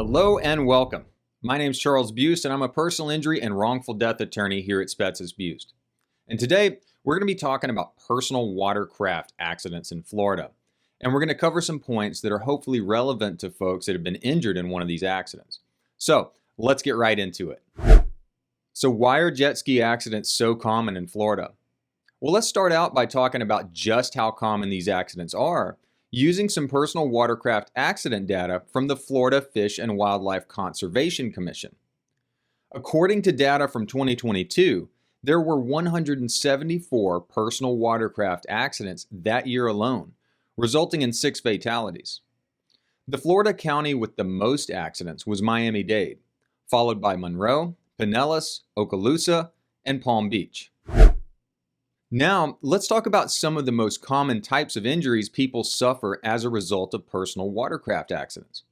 Hello and welcome. My name is Charles Buist and I'm a personal injury and wrongful death attorney here at Spetsas Buist. And today we're going to be talking about personal watercraft accidents in Florida. And we're going to cover some points that are hopefully relevant to folks that have been injured in one of these accidents. So let's get right into it. So why are jet ski accidents so common in Florida? Well, let's start out by talking about just how common these accidents are, using some personal watercraft accident data from the Florida Fish and Wildlife Conservation Commission. According to data from 2022, there were 174 personal watercraft accidents that year alone, resulting in 6 fatalities. The Florida county with the most accidents was Miami-Dade, followed by Monroe, Pinellas, Okaloosa, and Palm Beach. Now, let's talk about some of the most common types of injuries people suffer as a result of personal watercraft accidents.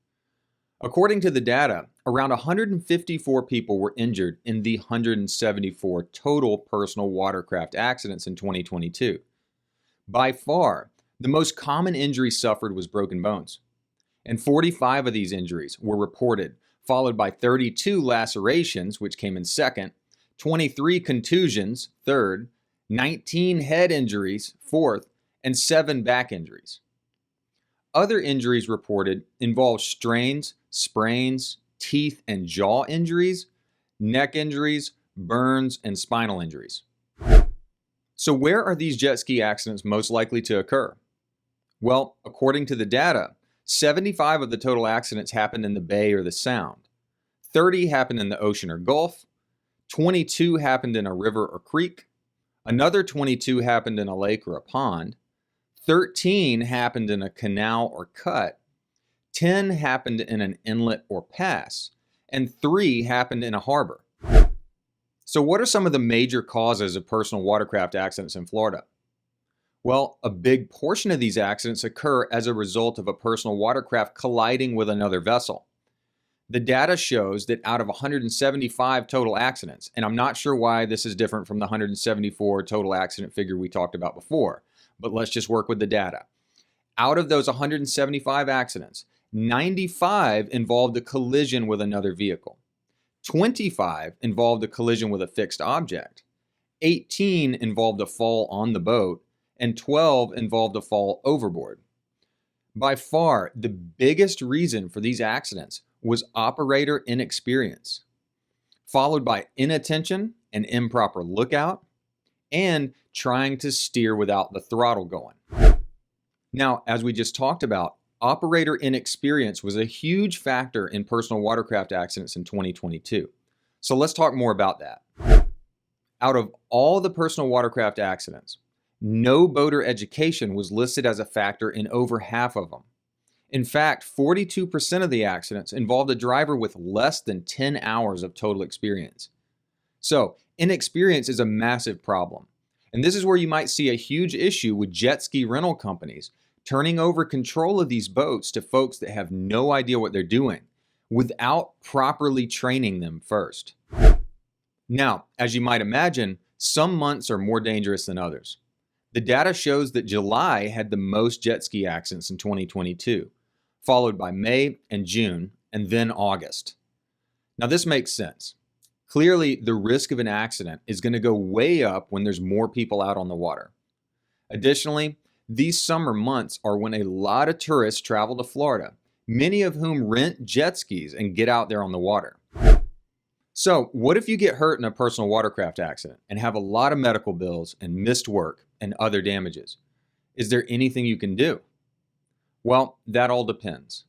According to the data, around 154 people were injured in the 174 total personal watercraft accidents in 2022. By far, the most common injury suffered was broken bones, and 45 of these injuries were reported, followed by 32 lacerations, which came in second, 23 contusions, third, 19 head injuries, fourth, and 7 back injuries. Other injuries reported involve strains, sprains, teeth and jaw injuries, neck injuries, burns, and spinal injuries. So where are these jet ski accidents most likely to occur? Well, according to the data, 75 of the total accidents happened in the Bay or the Sound. 30 happened in the ocean or Gulf. 22 happened in a river or creek. Another 22 happened in a lake or a pond. 13 happened in a canal or cut. 10 happened in an inlet or pass. And 3 happened in a harbor. So what are some of the major causes of personal watercraft accidents in Florida? Well, a big portion of these accidents occur as a result of a personal watercraft colliding with another vessel. The data shows that out of 175 total accidents, and I'm not sure why this is different from the 174 total accident figure we talked about before, but let's just work with the data. Out of those 175 accidents, 95 involved a collision with another vehicle. 25 involved a collision with a fixed object. 18 involved a fall on the boat, and 12 involved a fall overboard. By far, the biggest reason for these accidents was operator inexperience, followed by inattention and improper lookout, and trying to steer without the throttle going. Now, as we just talked about, operator inexperience was a huge factor in personal watercraft accidents in 2022. So let's talk more about that. Out of all the personal watercraft accidents, no boater education was listed as a factor in over half of them. In fact, 42% of the accidents involved a driver with less than 10 hours of total experience. So, inexperience is a massive problem. And this is where you might see a huge issue with jet ski rental companies turning over control of these boats to folks that have no idea what they're doing without properly training them first. Now, as you might imagine, some months are more dangerous than others. The data shows that July had the most jet ski accidents in 2022, followed by May and June, and then August. Now this makes sense. Clearly, the risk of an accident is going to go way up when there's more people out on the water. Additionally, these summer months are when a lot of tourists travel to Florida, many of whom rent jet skis and get out there on the water. So, what if you get hurt in a personal watercraft accident and have a lot of medical bills and missed work and other damages? Is there anything you can do? Well, that all depends.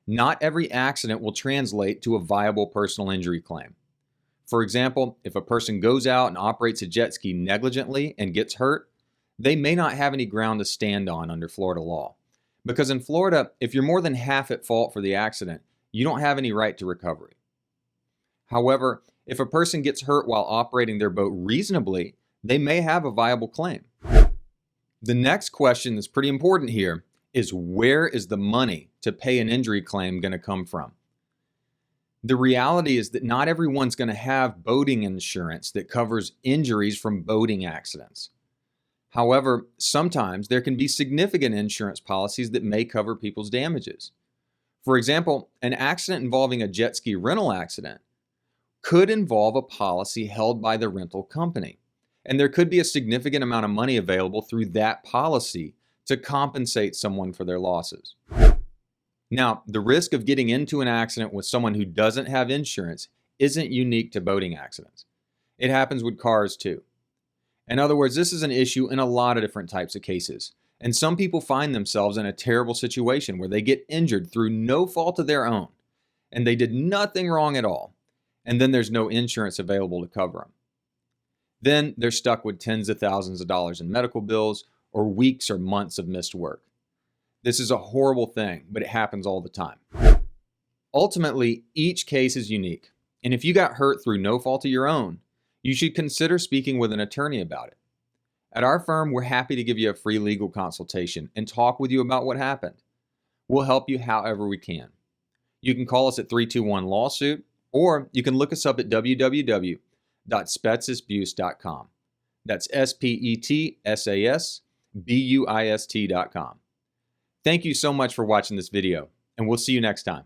Not every accident will translate to a viable personal injury claim. For example, if a person goes out and operates a jet ski negligently and gets hurt, they may not have any ground to stand on under Florida law. Because in Florida, if you're more than half at fault for the accident, you don't have any right to recovery. However, if a person gets hurt while operating their boat reasonably, they may have a viable claim. The next question that's pretty important here is, where is the money to pay an injury claim going to come from? The reality is that not everyone's going to have boating insurance that covers injuries from boating accidents. However, sometimes there can be significant insurance policies that may cover people's damages. For example, an accident involving a jet ski rental accident could involve a policy held by the rental company, and there could be a significant amount of money available through that policy to compensate someone for their losses. Now, the risk of getting into an accident with someone who doesn't have insurance isn't unique to boating accidents. It happens with cars too. In other words, this is an issue in a lot of different types of cases. And some people find themselves in a terrible situation where they get injured through no fault of their own, and they did nothing wrong at all. And then there's no insurance available to cover them. Then they're stuck with tens of thousands of dollars in medical bills or weeks or months of missed work. This is a horrible thing, but it happens all the time. Ultimately, each case is unique, and if you got hurt through no fault of your own, you should consider speaking with an attorney about it. At our firm, we're happy to give you a free legal consultation and talk with you about what happened. We'll help you however we can. You can call us at 321-LAWSUIT, or you can look us up at www.spetsasbuist.com. That's SPETSASBUIST.com. Thank you so much for watching this video, and we'll see you next time.